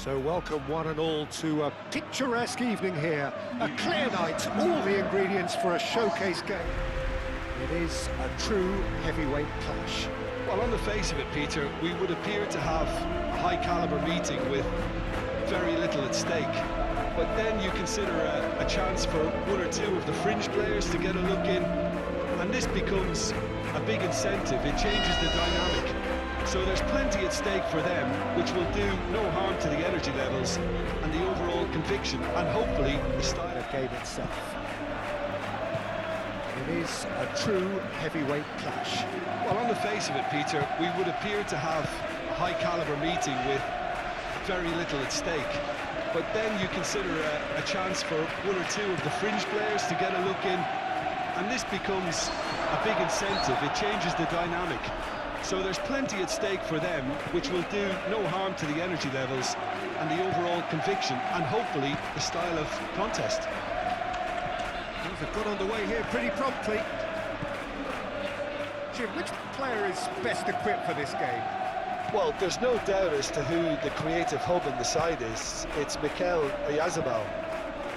So welcome one and all to a picturesque evening here. A clear night, all the ingredients for a showcase game. It is a true heavyweight clash. Well, on the face of it, Peter, we would appear to have a high-caliber meeting with very little at stake. But then you consider a chance for one or two of the fringe players to get a look in, and this becomes a big incentive. It changes the dynamic. So there's plenty at stake for them, which will do no harm to the energy levels and the overall conviction, and hopefully the style of game itself. It is a true heavyweight clash. Well, on the face of it, Peter, we would appear to have a high-caliber meeting with very little at stake. But then you consider a chance for one or two of the fringe players to get a look in, and this becomes a big incentive. It changes the dynamic. So there's plenty at stake for them, which will do no harm to the energy levels and the overall conviction, and hopefully the style of contest. Things have got underway here pretty promptly. Jim, which player is best equipped for this game? Well, there's no doubt as to who the creative hub in the side is. It's Mikel Oyarzabal.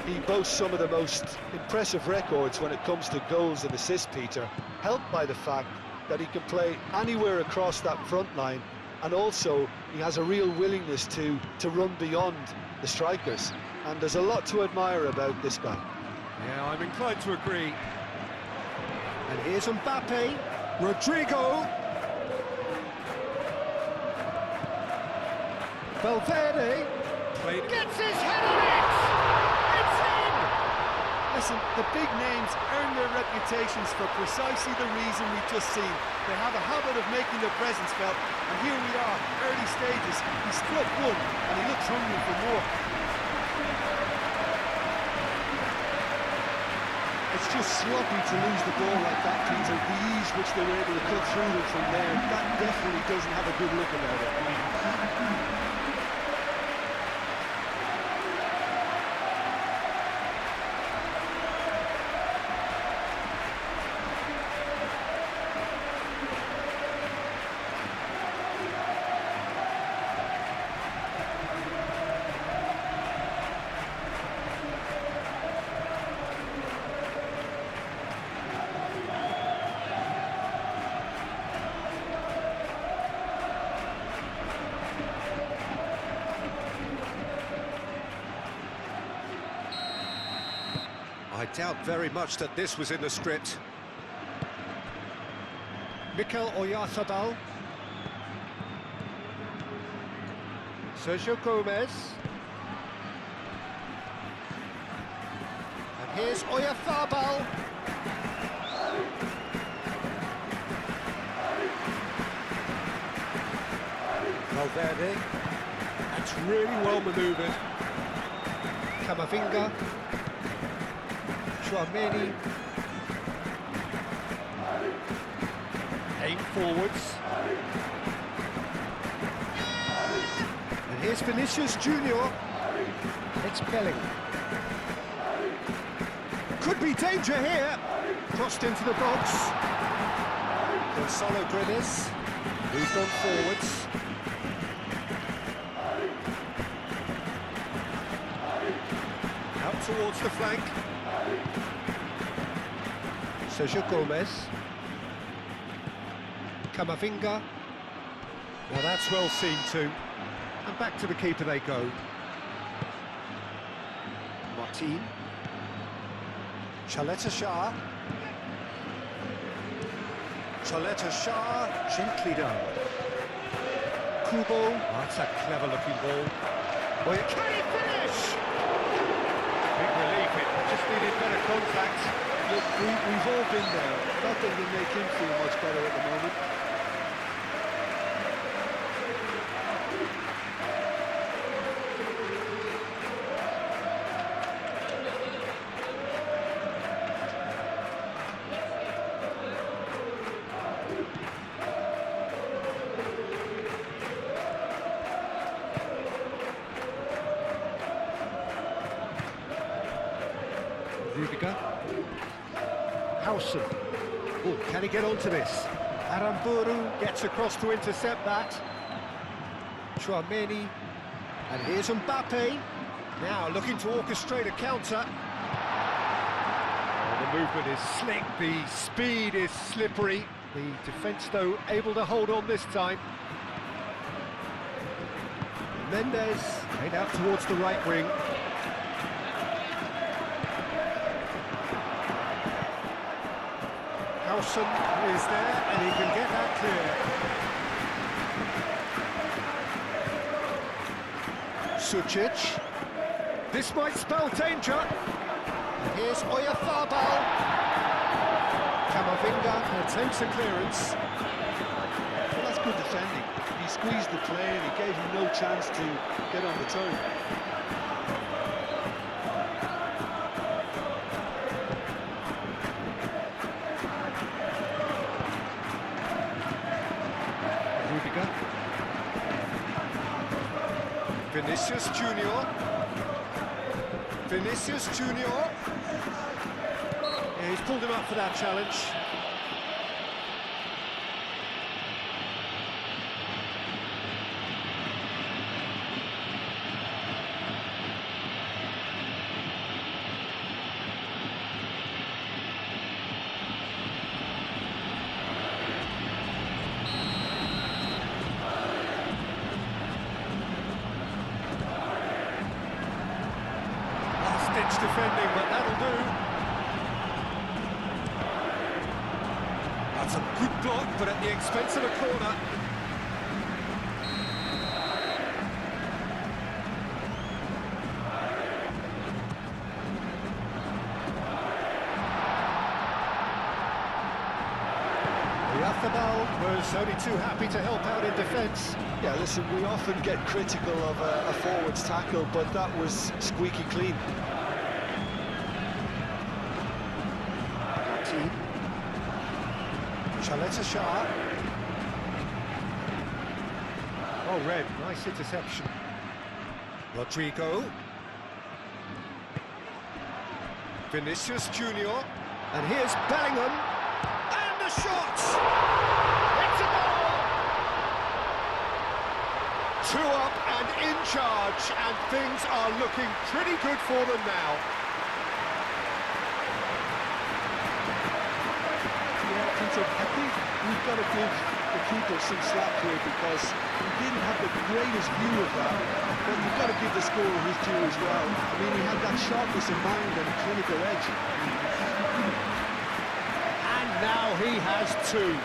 He boasts some of the most impressive records when it comes to goals and assists, Peter, helped by the fact that he can play anywhere across that front line, and also he has a real willingness to run beyond the strikers, and there's a lot to admire about this guy. Yeah, I'm inclined to agree. And here's Mbappe, Rodrigo, Valverde, gets his head on it! It's in! Listen, the big names earn their reputations for precisely the reason we've just seen. They have a habit of making their presence felt, and here we are, early stages. He struck one, and he looks hungry for more. It's just sloppy to lose the ball like that, Peter. The ease which they were able to cut through them from there, that definitely doesn't have a good look about it. I doubt very much that this was in the script. Mikel Oyarzabal. Sergio Gomez. And here's Oyarzabal. Valverde. That's really well manoeuvred. Camavinga. Chouameni, aim forwards, and here's Vinicius Junior. It's Bellingham. Could be danger here. Crossed into the box. Gonzalo Guedes moved on forwards. Out towards the flank. Sergio Gomez. Camavinga. Now that's well seen too. And back to the keeper they go. Martin. Chaleta Shah. Chaleta Shah, gently done. Kubo. Oh, that's a clever looking ball. Well, can he finish? Big relief, it just needed better contact. Look, we've all been there. Nothing will make him feel much better at the moment. Rudiger. Howson. Oh, can he get onto this? Aramburu gets across to intercept that. Chouameni. And here's Mbappe. Now looking to orchestrate a counter. Oh, the movement is slick, the speed is slippery. The defence, though, able to hold on this time. Mendes made out towards the right wing. Howson is there, and he can get that clear. Sucic. This might spell danger. And here's Oyarzabal. Camavinga attempts a clearance. Well, that's good defending. He squeezed the play and he gave him no chance to get on the turn. Rudiger. Vinicius Junior. Vinicius Junior. Yeah, he's pulled him up for that challenge. Last-ditch defending, but that'll do. That's a good block, but at the expense of a corner. Oyarzabal was only too happy to help out in defence. Yeah, listen, we often get critical of a forward's tackle, but that was squeaky clean. Shah. Oh, red, nice interception. Rodrigo. Vinicius Junior. And here's Bellingham. And the shot! It's a goal! 2 up and in charge, and things are looking pretty good for them now. I think we've got to give the keeper some slack here because he didn't have the greatest view of that, but you've got to give the scorer his due as well. I mean, he had that sharpness of mind and clinical edge. And now he has 2.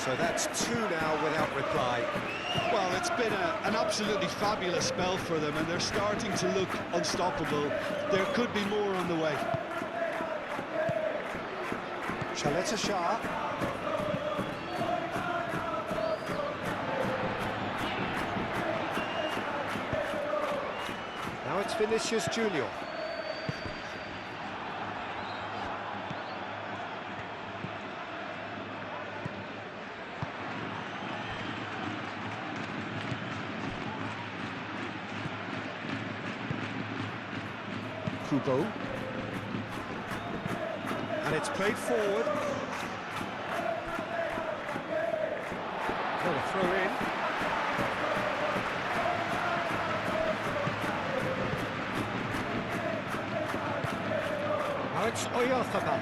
So that's 2 now without reply. Well, it's been an absolutely fabulous spell for them, and they're starting to look unstoppable. There could be more on the way. Shah. Now it's Vinicius Junior. Kubo. And it's played forward. Got a throw in. Now it's Oyarzabal.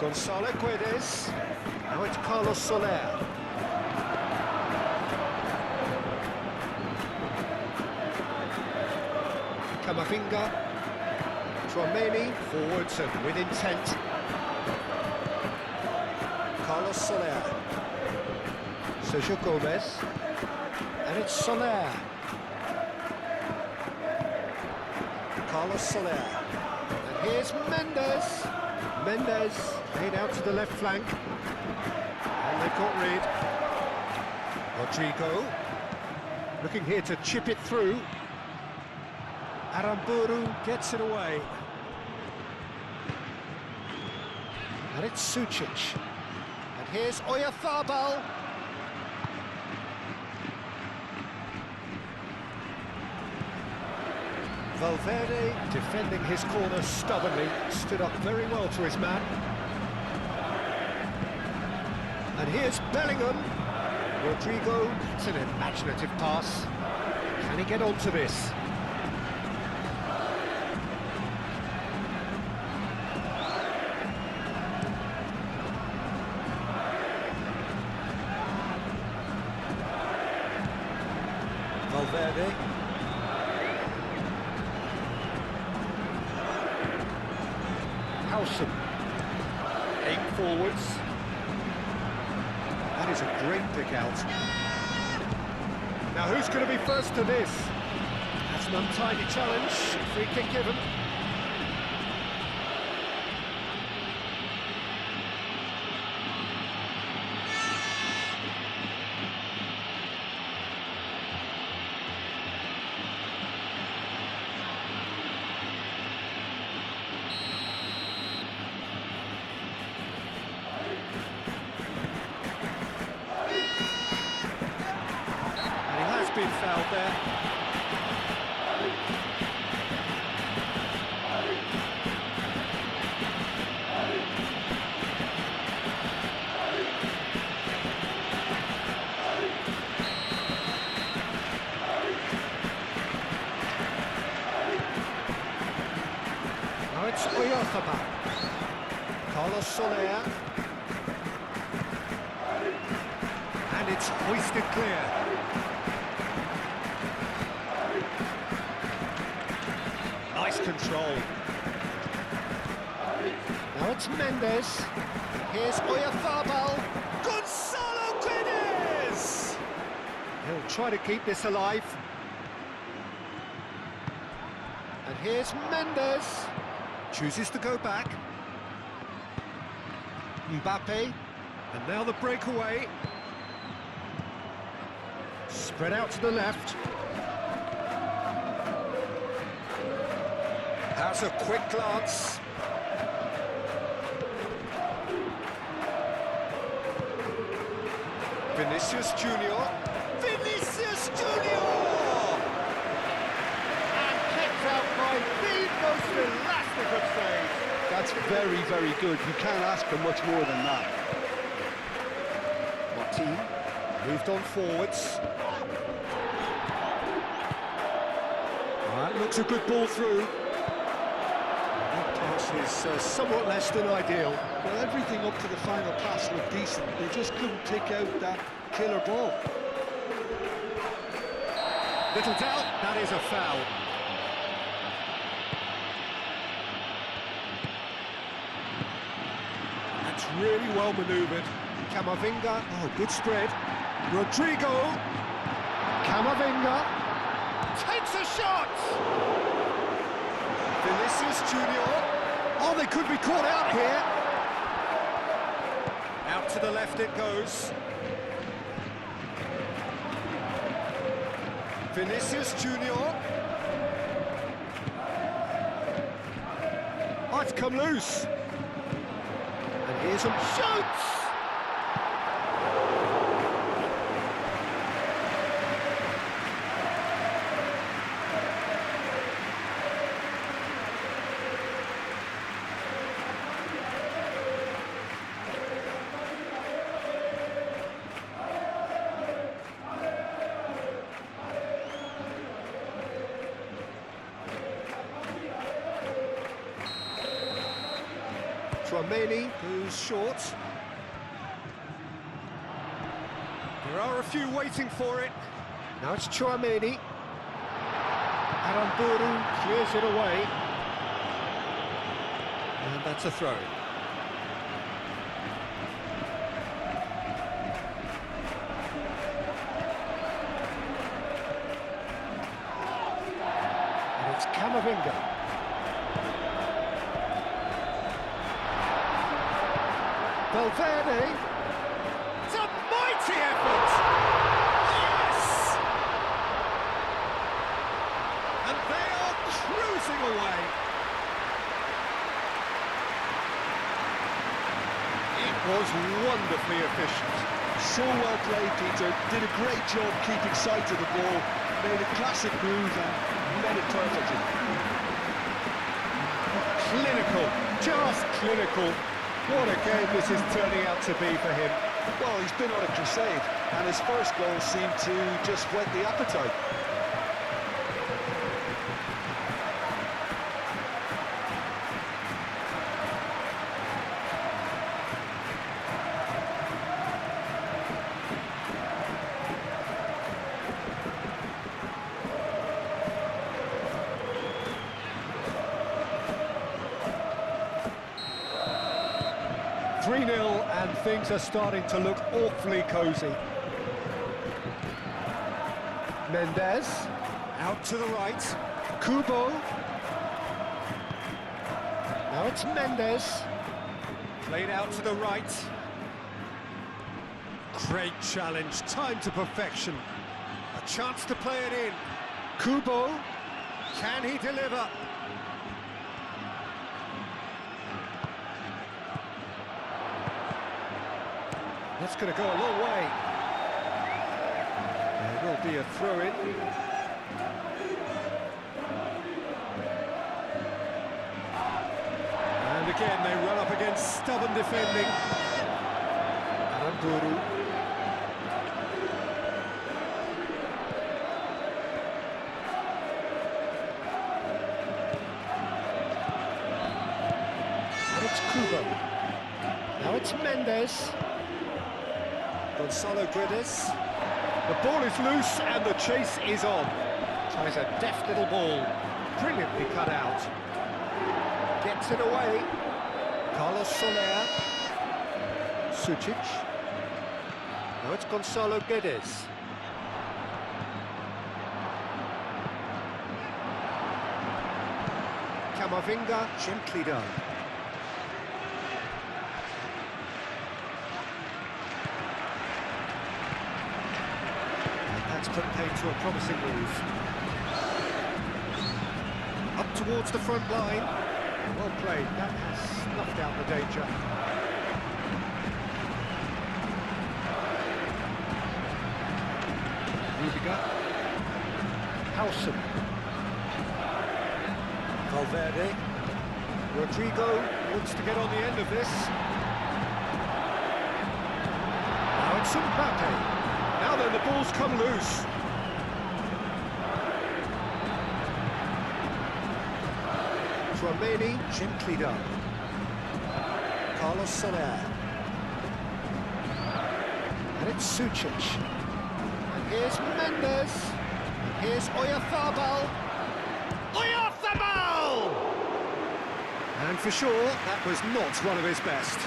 Gonzalo Guedes. Now it's Carlos Soler. Camavinga. Tchouaméni forwards and with intent. Carlos Soler. Sergio Gomez. And it's Soler. Carlos Soler. And here's Mendes. Mendes made out to the left flank. And they got rid. Rodrigo. Looking here to chip it through. Aramburu gets it away. And it's Sucic. And here's Oyarzabal. Valverde defending his corner stubbornly, stood up very well to his man. And here's Bellingham. Rodrigo, it's an imaginative pass. Can he get onto this? Valverde. Howson. 8 forwards. That is a great pick out. Now who's going to be first to this? That's an untidy challenge. Free kick given. Been fouled there. Now it's Oyarthabal. Carlos Soler. And it's hoisted clear. Nice control. Now it's Mendes. Here's Oyarthabal. Gonzalo Guedes! He'll try to keep this alive. And here's Mendes. Chooses to go back. Mbappe. And now the breakaway. Spread out to the left. Has a quick glance. Vinicius Junior. Vinicius Junior! And kicked out by the most elastic of saves. That's very, very good. You can't ask for much more than that. Martin moved on forwards. That looks a good ball through. Is somewhat less than ideal. Well, everything up to the final pass looked decent. They just couldn't pick out that killer ball. Little doubt, that is a foul. That's really well manoeuvred. Camavinga, oh, good spread. Rodrigo. Camavinga takes a shot. Vinicius Junior. Oh, they could be caught out here. Out to the left it goes. Vinicius Junior. Oh, it's come loose. And here's him. Shoots! Tchouaméni goes short. There are a few waiting for it. Now it's Tchouaméni. Aramburu clears it away. And that's a throw. And it's Camavinga. Valverde. It's a mighty effort! Yes! And they are cruising away. It was wonderfully efficient. So well played, Peter. Did a great job keeping sight of the ball. Made a classic move and met it perfectly. Just clinical. What a game this is turning out to be for him. Well, he's been on a crusade, and his first goal seemed to just whet the appetite. And things are starting to look awfully cosy. Mendes, out to the right. Kubo. Now it's Mendes. Played out to the right. Great challenge, time to perfection. A chance to play it in. Kubo, can he deliver? That's going to go a long way. There will be a throw-in. And again, they run up against stubborn defending. Aramburu. And it's Kubo. Now it's Mendes. Gonzalo Guedes. The ball is loose and the chase is on. Tries a deft little ball. Brilliantly cut out. Gets it away. Carlos Soler. Sucic. Now it's Gonzalo Guedes. Camavinga, gently done. That's put paid to a promising move. Up towards the front line. Well played, that has snuffed out the danger. Rudiger. Howson. Valverde. Rodrigo wants to get on the end of this. Now it's Mbappe. Now then, the ball's come loose. Tchouaméni, gently done. Carlos Soler. And it's Sucic. And here's Mendes. And here's Oyarzabal. Oyarzabal! And for sure, that was not one of his best.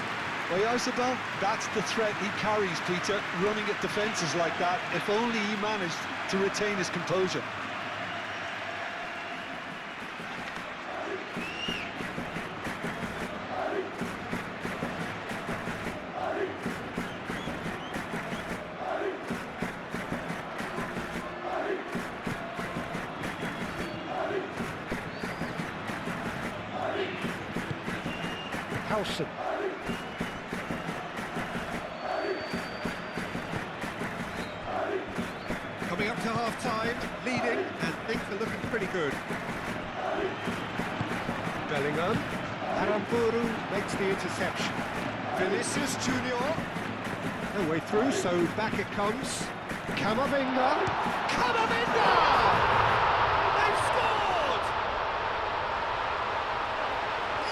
Oyarzabal, that's the threat he carries, Peter, running at defences like that, if only he managed to retain his composure. Howson. Coming up to half-time, leading, and things are looking pretty good. Bellingham. Aramburu makes the interception. Vinicius Junior. No way through, so back it comes. Camavinga. Camavinga! They've scored!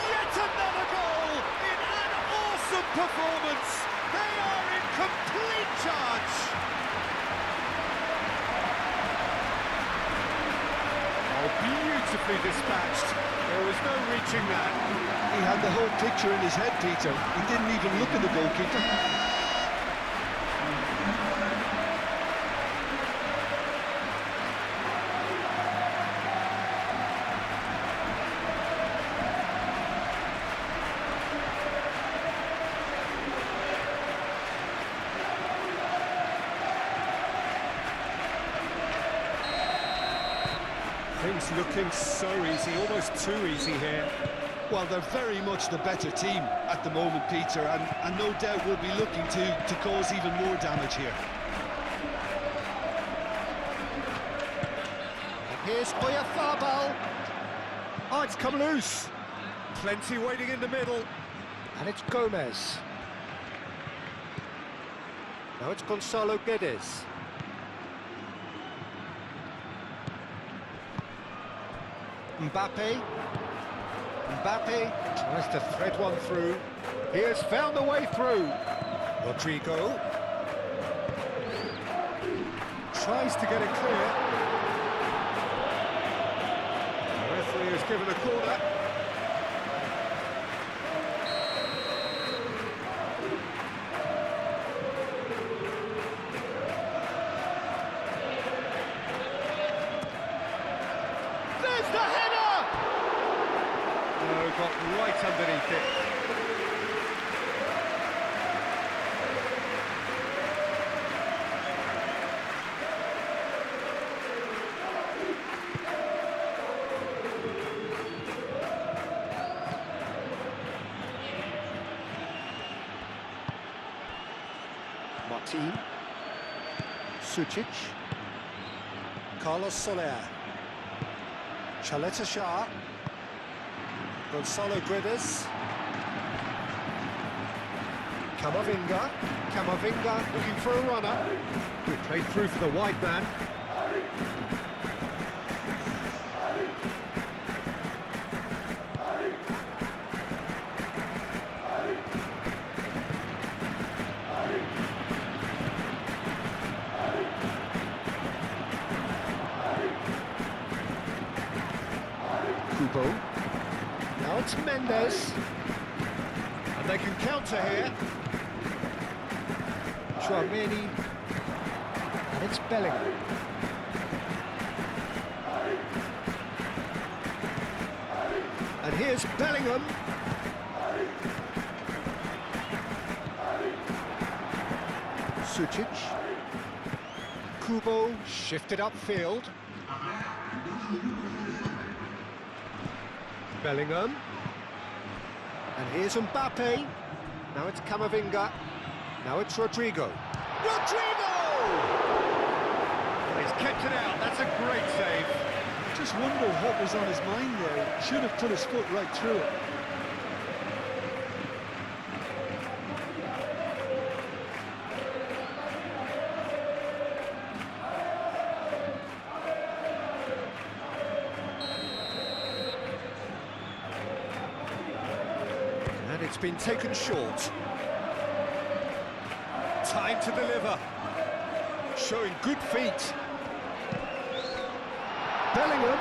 Yet another goal in an awesome performance. They are in complete charge. Beautifully dispatched. There was no reaching that. He had the whole picture in his head, Peter. He didn't even look at the goalkeeper. Things looking so easy, almost too easy here. Well, they're very much the better team at the moment, Peter, and no doubt will be looking to cause even more damage here. And here's Oyarzabal. Oh, it's come loose. Plenty waiting in the middle. And it's Gomez. Now it's Gonzalo Guedes. Mbappe. Mbappe tries to thread one through. He has found a way through. Rodrigo. Tries to get it clear. The referee has given a corner. There's the header! No, got right underneath it. Martin. Sucic. Carlos Soler. Chaleta Shah. Gonzalo Guedes. Camavinga. Camavinga looking for a runner. Good play through for the wide man. Kubo. Now it's Mendes. And they can counter here. Chouameni. And it's Bellingham. And here's Bellingham. Sucic. Kubo shifted upfield. Bellingham. And here's Mbappe. Now it's Camavinga. Now it's Rodrigo. Rodrigo! He's kept it out. That's a great save. I just wonder what was on his mind there. Should have put his foot right through it. And it's been taken short. Time to deliver. Showing good feet. Bellingham.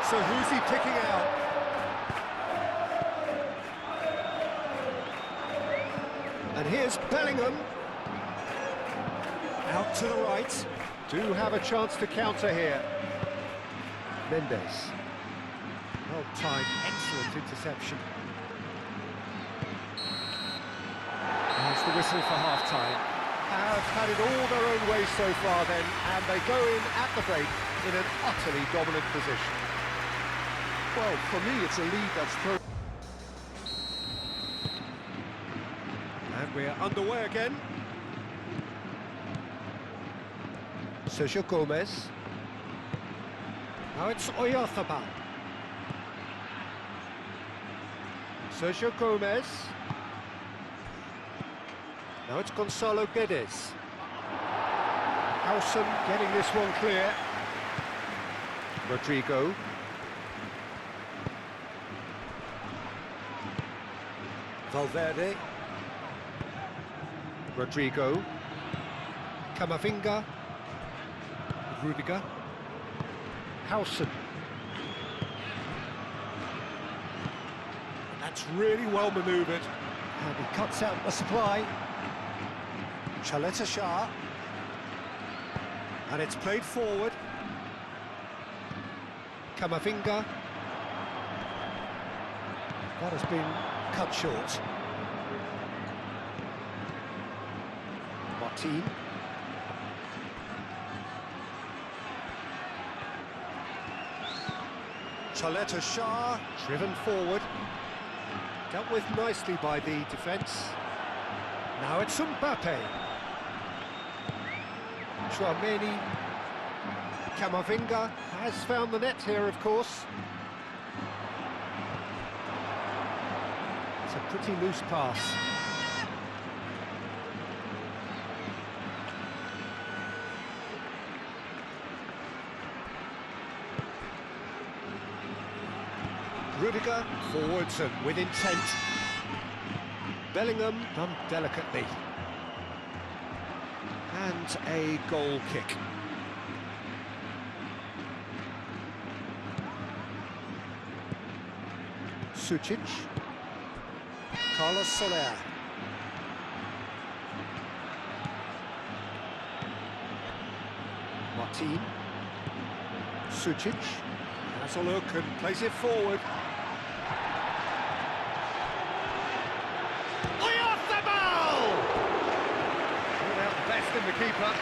So who's he picking out? And here's Bellingham. Out to the right. Do have a chance to counter here. Mendes. Well timed, excellent interception. There's the whistle for half-time. Have had it all their own way so far then, and they go in at the break in an utterly dominant position. Well, for me, it's a lead that's thrown. And we're underway again. Sergio Gomez. Now it's Oyarzabal. Sergio Gomez. Now it's Gonzalo Guedes. Howson getting this one clear. Rodrigo. Valverde. Rodrigo. Camavinga. Rudiger. Howson. That's really well manoeuvred. And he cuts out the supply. Chaleta Shah. And it's played forward. Camavinga. That has been cut short. Martin. Chaleta Shah. Driven forward. Dealt with nicely by the defence. Now it's Mbappe. Chouameni. Camavinga has found the net here, of course. It's a pretty loose pass. Rudiger forwards and with intent. Bellingham done delicately. And a goal kick. Sucic. Carlos Soler. Martin. Sucic. Has a look and plays it forward. Best in the keeper.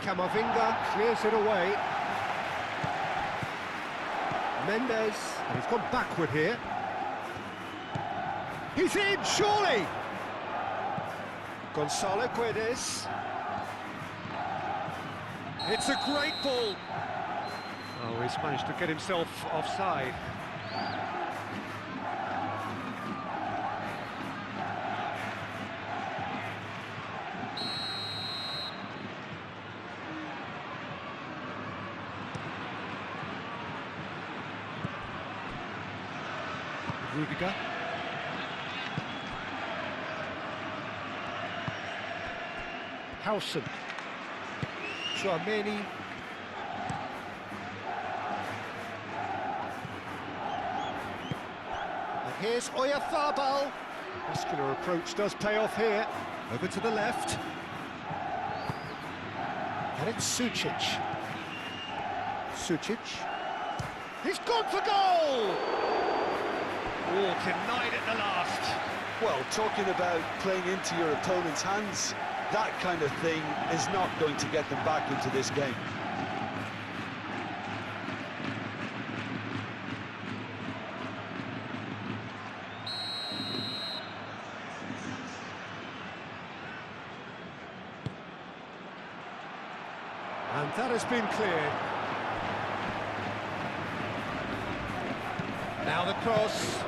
Camavinga clears it away. Mendes, and he's gone backward here. He's in, surely! Gonzalo Guedes. It's a great ball. Oh, he's managed to get himself offside. Rudiger. Howson. Chouameni. And here's Oyarzabal. Muscular approach does pay off here. Over to the left. And it's Sucic. Sucic. He's gone for goal! Oh, denied at the last. Well, talking about playing into your opponent's hands, that kind of thing is not going to get them back into this game. And that has been cleared. Now the cross.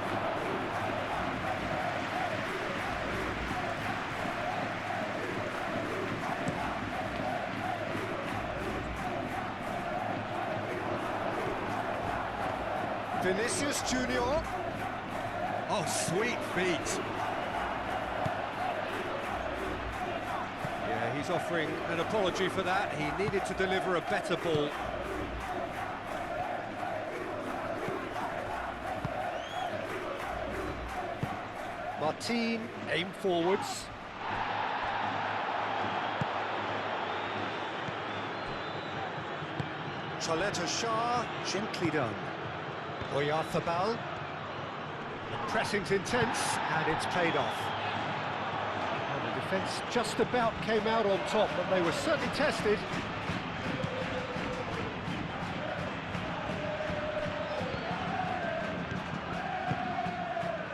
Vinicius Junior. Oh, sweet feet. Yeah, he's offering an apology for that. He needed to deliver a better ball. Martin, aim forwards. Choleta Shah, gently done. Oyarzabal. Pressing's intense, and it's paid off. And the defence just about came out on top, but they were certainly tested.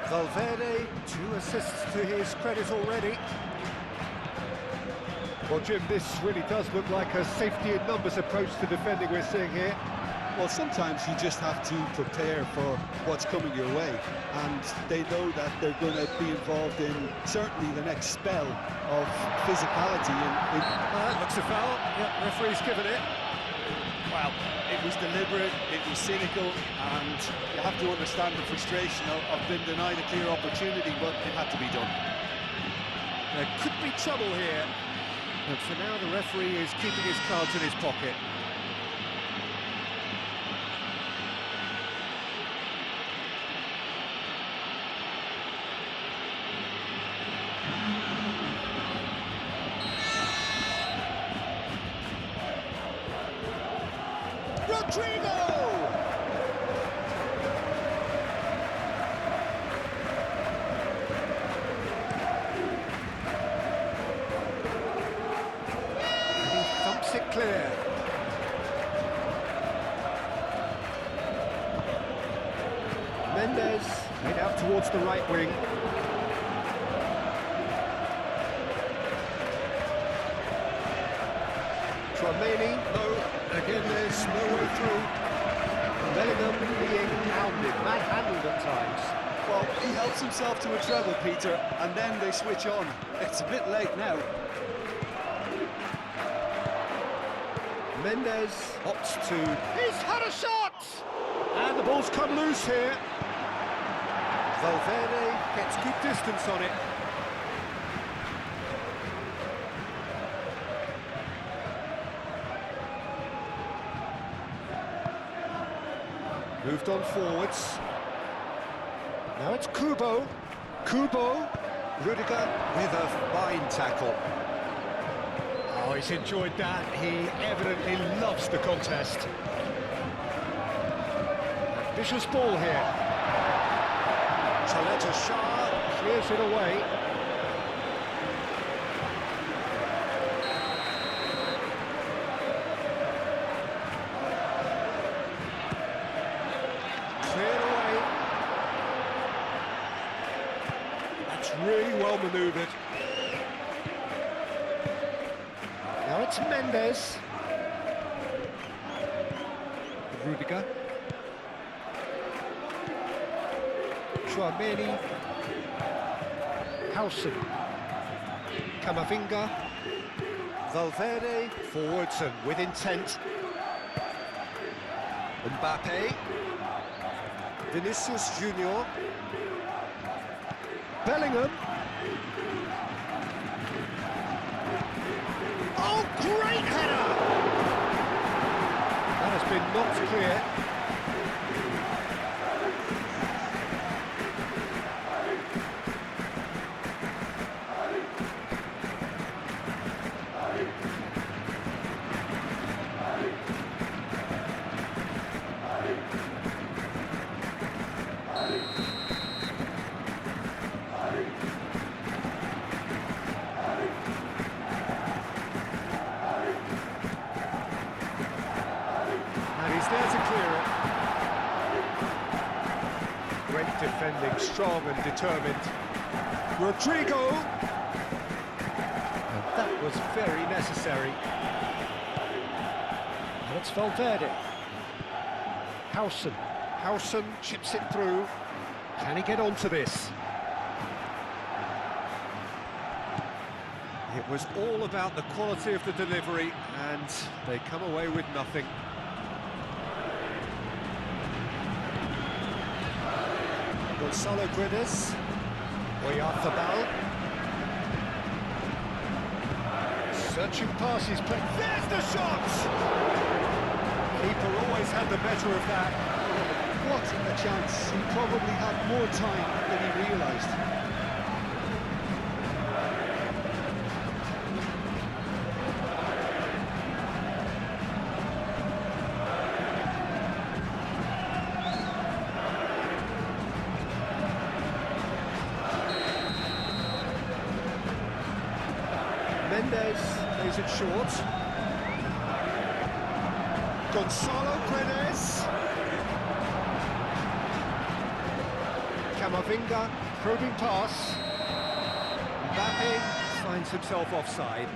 Valverde, 2 assists to his credit already. Well, Jim, this really does look like a safety in numbers approach to defending we're seeing here. Well, sometimes you just have to prepare for what's coming your way, and they know that they're going to be involved in certainly the next spell of physicality. Looks a foul. Yeah, referee's given it. Well, it was deliberate, it was cynical, and you have to understand the frustration of being denied a clear opportunity, but it had to be done. There could be trouble here, but for now the referee is keeping his cards in his pocket. Rodrigo! And he thumps it clear. towards the right wing. Tchouameni, no, again there's no way through. Bellingham being hounded, manhandled at times. Well, he helps himself to a treble, Peter, and then they switch on. It's a bit late now. Mendes opts to... He's had a shot! And the ball's come loose here. Valverde gets good distance on it. Moved on forwards. Now it's Kubo. Kubo. Rudiger with a fine tackle. Oh, he's enjoyed that. He evidently loves the contest. Ambitious ball here. Chaleta Shah clears it away. Cleared away. That's really well manoeuvred. Now it's Mendes. Rudiger. Tchouameni. Howson. Camavinga. Valverde. Forwards and with intent. Mbappe. Vinicius Junior. Bellingham. Oh, great header! That has been knocked clear. There to clear it. Great defending, strong and determined. Rodrigo! And that was very necessary. And it's Valverde. Howson. Howson chips it through. Can he get onto this? It was all about the quality of the delivery, and they come away with nothing. Gonzalo Guedes, Oyarzabal, searching passes, but there's the shot! Keeper always had the better of that. What a chance. He probably had more time than he realised. Mendes plays it short. Gonzalo Guedes. Camavinga, probing pass. Mbappe finds himself offside.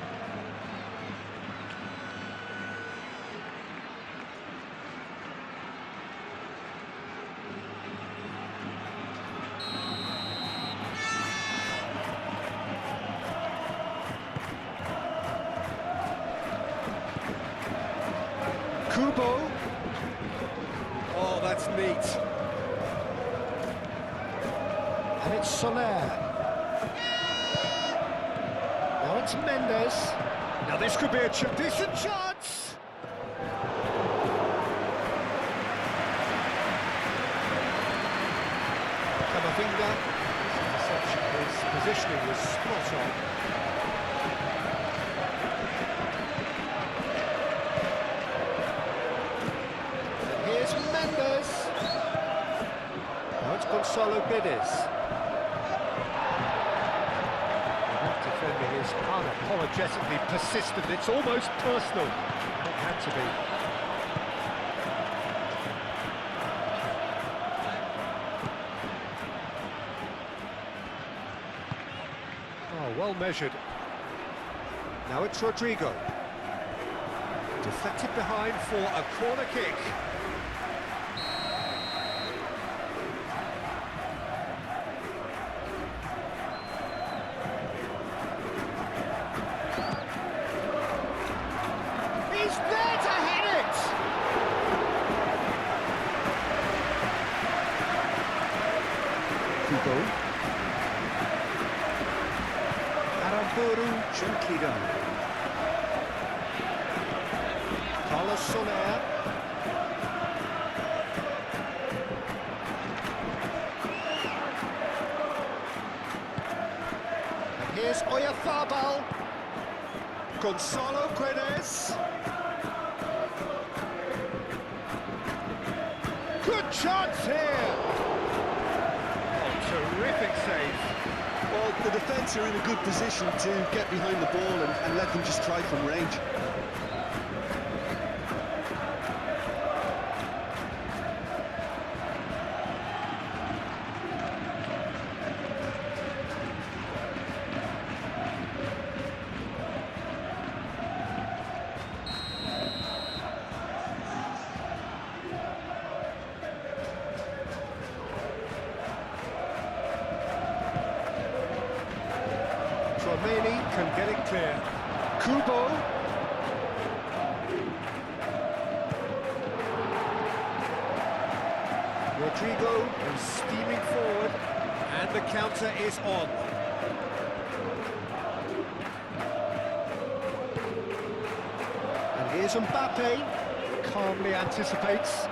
Kubo. Oh, that's neat. And it's Soler. Now it's Mendes. Now this could be a decent chance. Camavinga. His positioning was spot on. Here's Mendes. Now it's Gonzalo Guedes. That defending is unapologetically persistent. It's almost personal. It had to be. measured. Now it's Rodrigo. Deflected behind for a corner kick. He's there to hit it! Kubo. Aramburu, gently done. Carlos Soler. And here's Oyarzabal. Gonzalo Guedes. Good chance here. Oh, terrific save. Well, the defence are in a good position to get behind the ball and let them just try from range. Romani can get it clear. Kubo. Rodrigo is steaming forward, and the counter is on. And here's Mbappe, calmly anticipates.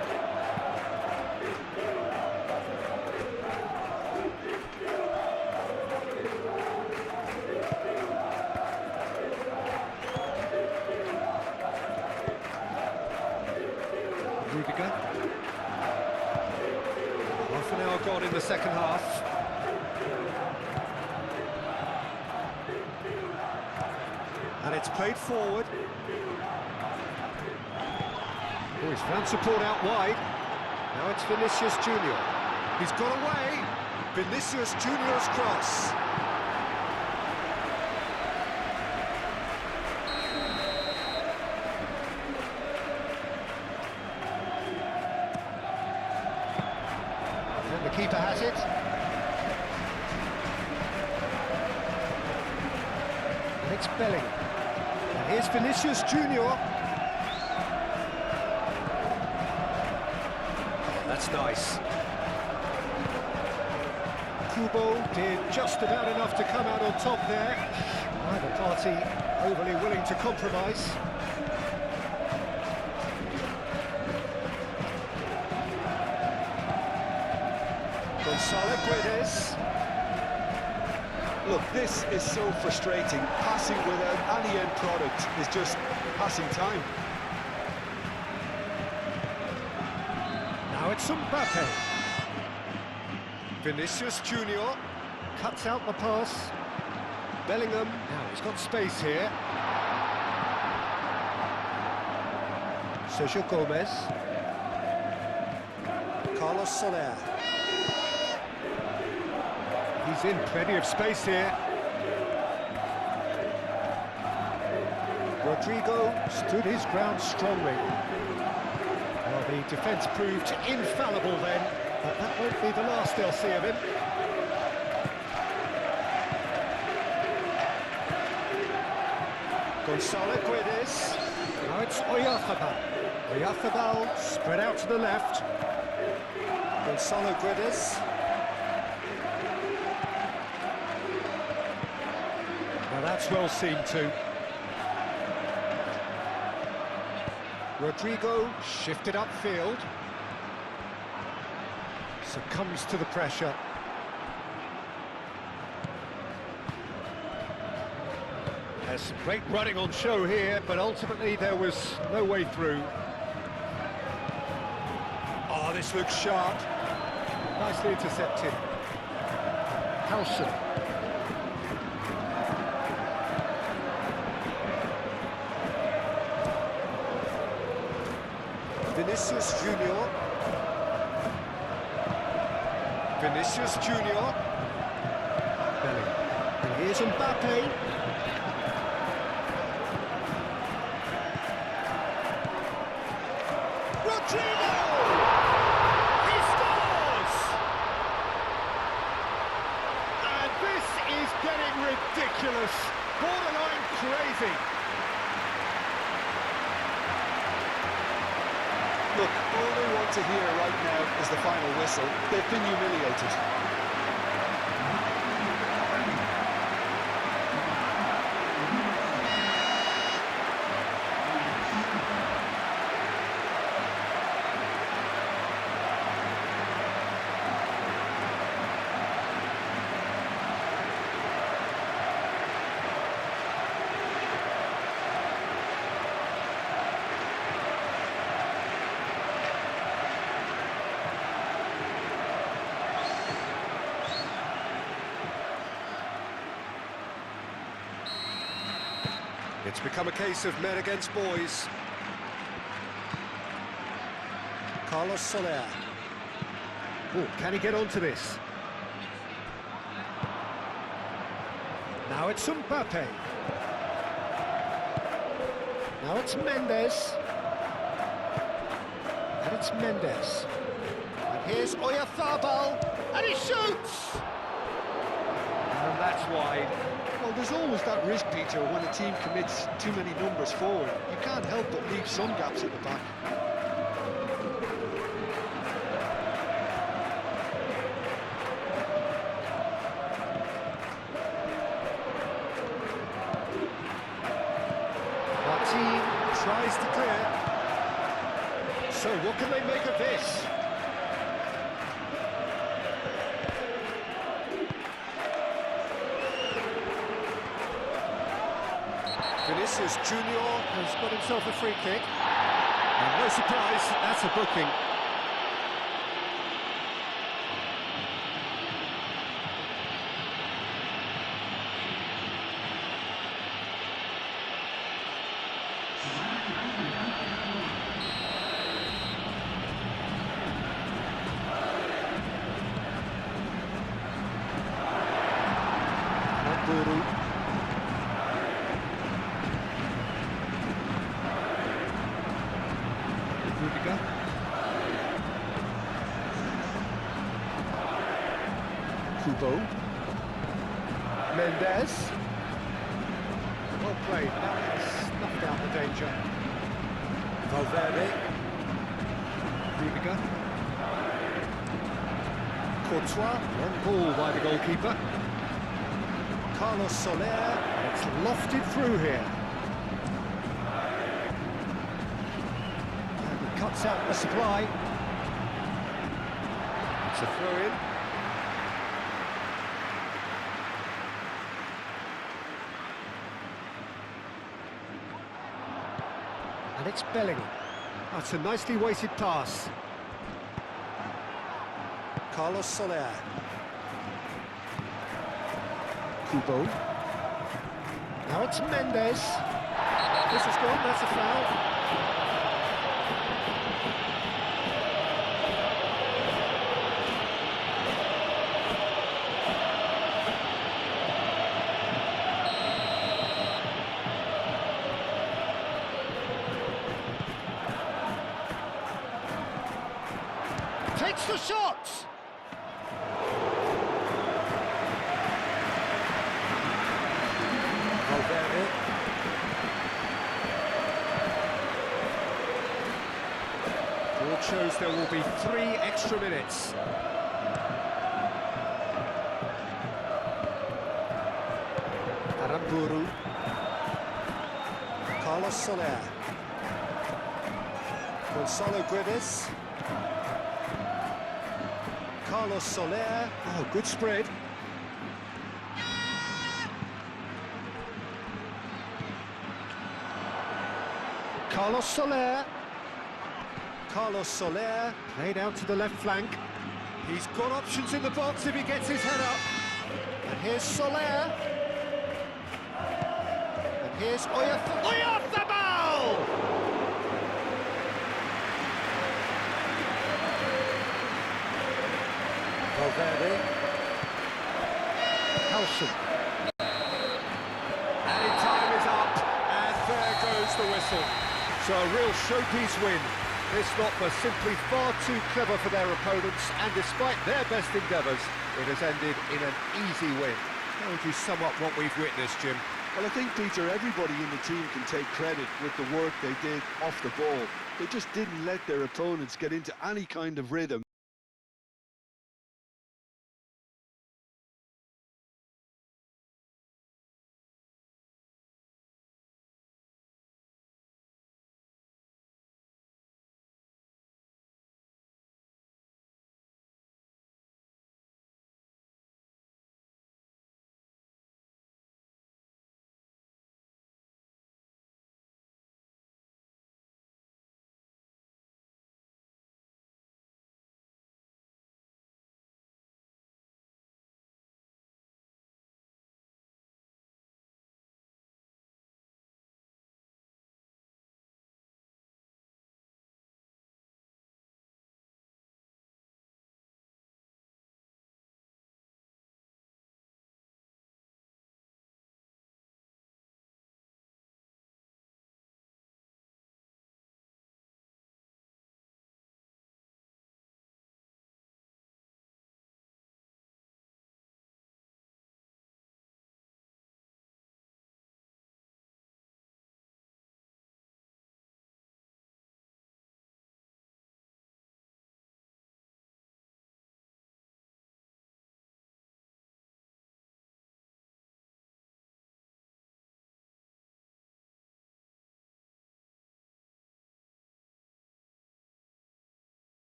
Rudiger. Half an hour gone in the second half. And it's played forward. Oh, he's found support out wide. Now it's Vinicius Junior. He's got away. Vinicius Junior's cross. And the keeper has it. And it's Belling. And here's Vinicius Junior. That's nice. Kubo did just about enough to come out on top there. Neither party overly willing to compromise. Gonzalo Guedes. Look, this is so frustrating. Passing without any end product is just passing time. Now it's Mbappe. Vinicius Junior cuts out the pass. Bellingham, now he's got space here. Sergio Gomez. Carlos Soler. He's in plenty of space here. Rodrigo stood his ground strongly. Well, the defence proved infallible then, but that won't be the last they'll see of him. Gonzalo Guedes. Now it's Oyarzabal. Oyarzabal spread out to the left. Gonzalo Guedes. Now that's well seen too. Rodrigo shifted upfield. Succumbs to the pressure. There's some great running on show here, but ultimately there was no way through. Oh, this looks sharp. Nicely intercepted. Howson. Vinicius Junior. Vinicius Junior. Belling. And Here's Mbappe. Rodrigo! He scores! And this is getting ridiculous. Borderline crazy. Look, all they want to hear right now is the final whistle. They've been humiliated. It's become a case of men against boys. Carlos Soler. Oh, can he get onto this? Now it's Mbappe. Now it's Mendes. And it's Mendes. And here's Oyarzabal. And he shoots! And that's wide. Well, there's always that risk, Peter, when a team commits too many numbers forward. You can't help but leave some gaps at the back. Martin tries to clear. So what can they make of this? Vinicius Junior. Has got himself a free kick. And no surprise, that's a booking. Guru. Rudiger. Kubo. Mendes. Well played, that has snuffed out the danger. Valverde. Rudiger. Courtois, long ball by the goalkeeper. Carlos Soler. And it's lofted through here. Cuts out the supply. It's a throw-in. And it's Bellingham. That's a nicely weighted pass. Carlos Soler. Kubo. Now it's Mendes. This is gone, that's a foul. Takes the shot! Valverde. Board shows there will be 3 extra minutes. Aramburu. Carlos Soler. Gonzalo Guedes. Carlos Soler. Oh, good spread. Carlos Soler. Carlos Soler. Played out to the left flank. He's got options in the box if he gets his head up. And here's Soler. And here's Oyarzabal! Valverde. Halson. the whistle. So a real showpiece win. This lot were simply far too clever for their opponents, and despite their best endeavours, it has ended in an easy win. How would you sum up what we've witnessed, Jim? Well, I think, Peter, everybody in the team can take credit with the work they did off the ball. They just didn't let their opponents get into any kind of rhythm.